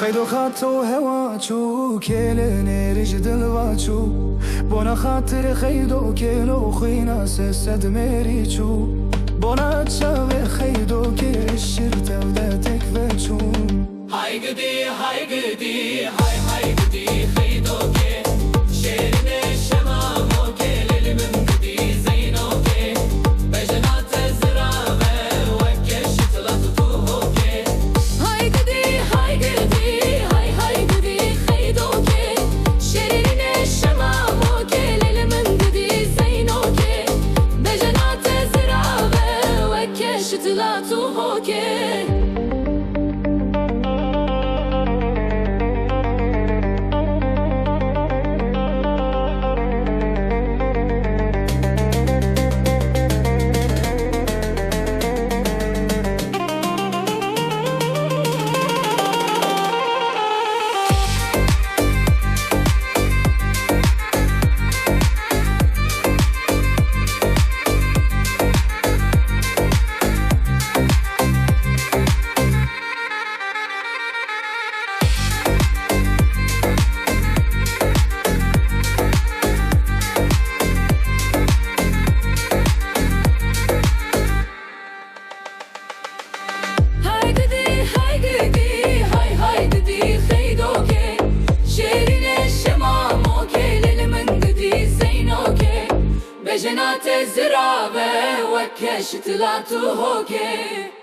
خيدو خاطو هواچو كيلني رجد الواتشو بونا خاطر خيدو كيلو خينا سد ميريچو بونا تشاوي خيدو كيشير توداتك فتشو هاي قدي هاي قدي هاي قدي خيدو كي شيرين الشمام وكيل من قدي زينو كي بجنات الزرابة وكش تلطفوه كي هاي قدي هاي قدي هاي قدي خيدو كي شيرين الشمام وكيل من قدي زينو كي بجنات الزرابة وكش تلطفوه كي بجنات الزرابة وكش تلاتو هوكي